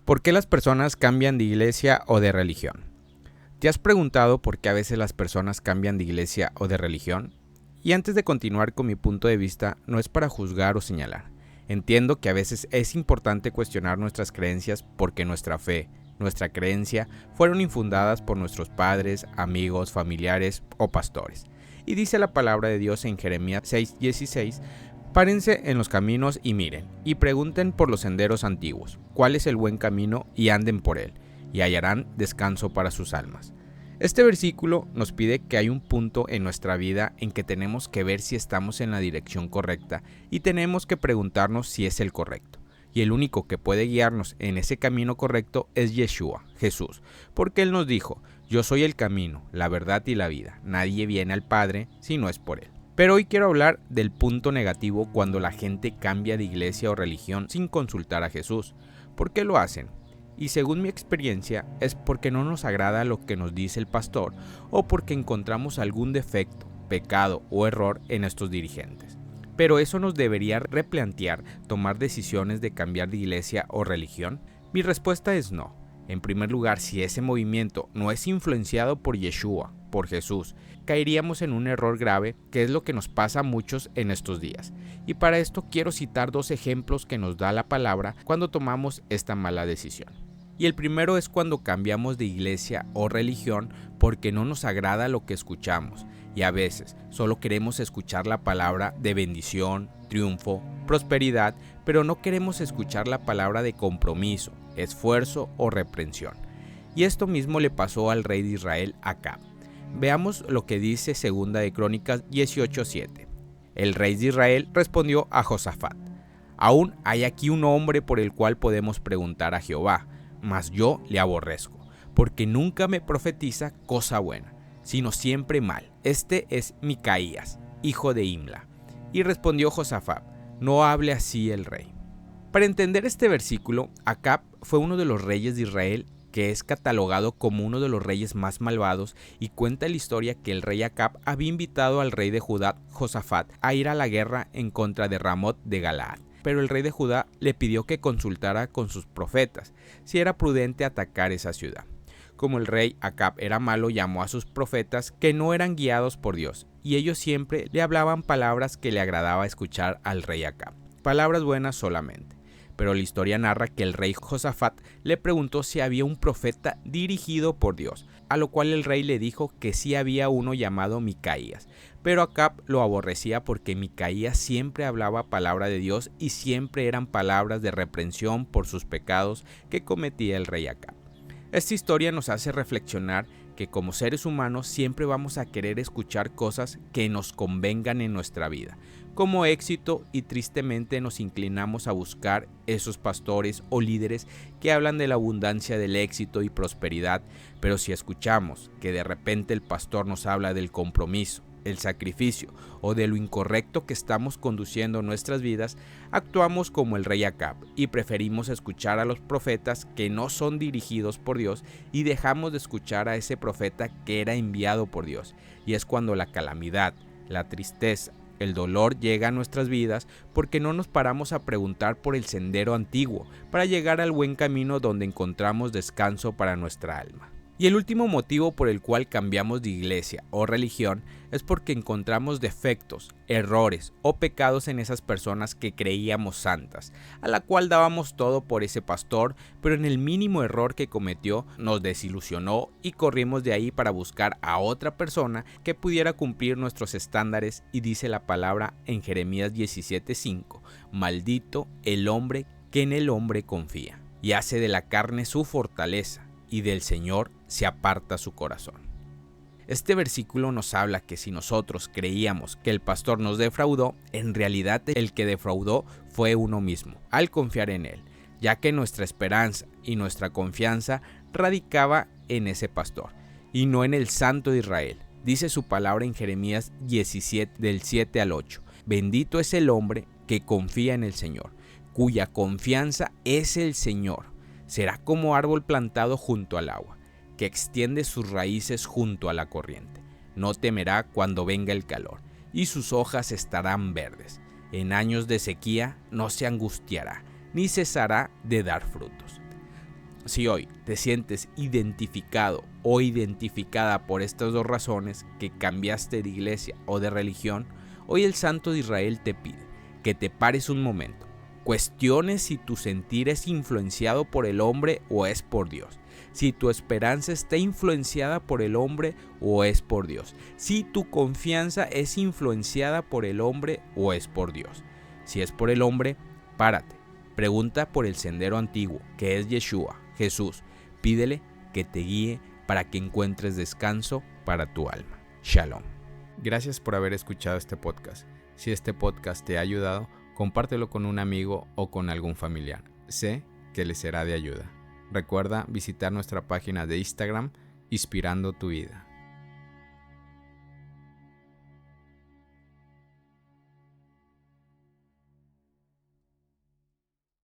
¿Por qué las personas cambian de iglesia o de religión? ¿Te has preguntado por qué a veces las personas cambian de iglesia o de religión? Y antes de continuar con mi punto de vista, no es para juzgar o señalar. Entiendo que a veces es importante cuestionar nuestras creencias porque nuestra fe, nuestra creencia, fueron infundadas por nuestros padres, amigos, familiares o pastores. Y dice la palabra de Dios en Jeremías 6:16, párense en los caminos y miren, y pregunten por los senderos antiguos, cuál es el buen camino y anden por él, y hallarán descanso para sus almas. Este versículo nos pide que hay un punto en nuestra vida en que tenemos que ver si estamos en la dirección correcta y tenemos que preguntarnos si es el correcto. Y el único que puede guiarnos en ese camino correcto es Yeshua, Jesús, porque Él nos dijo, yo soy el camino, la verdad y la vida, nadie viene al Padre si no es por Él. Pero hoy quiero hablar del punto negativo cuando la gente cambia de iglesia o religión sin consultar a Jesús. ¿Por qué lo hacen? Y según mi experiencia es porque no nos agrada lo que nos dice el pastor o porque encontramos algún defecto, pecado o error en estos dirigentes. Pero eso nos debería replantear tomar decisiones de cambiar de iglesia o religión. Mi respuesta es no. En primer lugar, si ese movimiento no es influenciado por Yeshua, por Jesús, caeríamos en un error grave, que es lo que nos pasa a muchos en estos días. Y para esto quiero citar dos ejemplos que nos da la palabra cuando tomamos esta mala decisión. Y el primero es cuando cambiamos de iglesia o religión porque no nos agrada lo que escuchamos y a veces solo queremos escuchar la palabra de bendición, triunfo, prosperidad, pero no queremos escuchar la palabra de compromiso, esfuerzo o reprensión. Y esto mismo le pasó al rey de Israel, Acab. Veamos lo que dice 2 de Crónicas 18:7. El rey de Israel respondió a Josafat: aún hay aquí un hombre por el cual podemos preguntar a Jehová, mas yo le aborrezco, porque nunca me profetiza cosa buena, sino siempre mal. Este es Micaías, hijo de Imla. Y respondió Josafat: no hable así el rey. Para entender este versículo, Acab fue uno de los reyes de Israel que es catalogado como uno de los reyes más malvados, y cuenta la historia que el rey Acab había invitado al rey de Judá, Josafat, a ir a la guerra en contra de Ramot de Galaad. Pero el rey de Judá le pidió que consultara con sus profetas si era prudente atacar esa ciudad. Como el rey Acab era malo, llamó a sus profetas que no eran guiados por Dios, y ellos siempre le hablaban palabras que le agradaba escuchar al rey Acab, palabras buenas solamente. Pero la historia narra que el rey Josafat le preguntó si había un profeta dirigido por Dios, a lo cual el rey le dijo que sí había uno llamado Micaías, pero Acab lo aborrecía porque Micaías siempre hablaba palabra de Dios y siempre eran palabras de reprensión por sus pecados que cometía el rey Acab. Esta historia nos hace reflexionar que como seres humanos siempre vamos a querer escuchar cosas que nos convengan en nuestra vida, como éxito, y tristemente nos inclinamos a buscar esos pastores o líderes que hablan de la abundancia del éxito y prosperidad, pero si escuchamos que de repente el pastor nos habla del compromiso, el sacrificio o de lo incorrecto que estamos conduciendo nuestras vidas, actuamos como el rey Acab y preferimos escuchar a los profetas que no son dirigidos por Dios y dejamos de escuchar a ese profeta que era enviado por Dios. Y es cuando la calamidad, la tristeza, el dolor llega a nuestras vidas porque no nos paramos a preguntar por el sendero antiguo para llegar al buen camino donde encontramos descanso para nuestra alma. Y el último motivo por el cual cambiamos de iglesia o religión es porque encontramos defectos, errores o pecados en esas personas que creíamos santas, a la cual dábamos todo por ese pastor, pero en el mínimo error que cometió nos desilusionó y corrimos de ahí para buscar a otra persona que pudiera cumplir nuestros estándares, y dice la palabra en Jeremías 17:5, maldito el hombre que en el hombre confía y hace de la carne su fortaleza, y del Señor se aparta su corazón. Este versículo nos habla que si nosotros creíamos que el pastor nos defraudó, en realidad el que defraudó fue uno mismo, al confiar en él, ya que nuestra esperanza y nuestra confianza radicaba en ese pastor, y no en el Santo de Israel. Dice su palabra en Jeremías 17, del 7 al 8, bendito es el hombre que confía en el Señor, cuya confianza es el Señor. Será como árbol plantado junto al agua, que extiende sus raíces junto a la corriente. No temerá cuando venga el calor, y sus hojas estarán verdes. En años de sequía no se angustiará, ni cesará de dar frutos. Si hoy te sientes identificado o identificada por estas dos razones, que cambiaste de iglesia o de religión, hoy el Santo de Israel te pide que te pares un momento, cuestiones si tu sentir es influenciado por el hombre o es por Dios, si tu esperanza está influenciada por el hombre o es por Dios, si tu confianza es influenciada por el hombre o es por Dios. Si es por el hombre, párate, pregunta por el sendero antiguo, que es Yeshua, Jesús. Pídele que te guíe para que encuentres descanso para tu alma. Shalom. Gracias por haber escuchado este podcast. Si este podcast te ha ayudado, compártelo con un amigo o con algún familiar. Sé que le será de ayuda. Recuerda visitar nuestra página de Instagram, Inspirando tu Vida.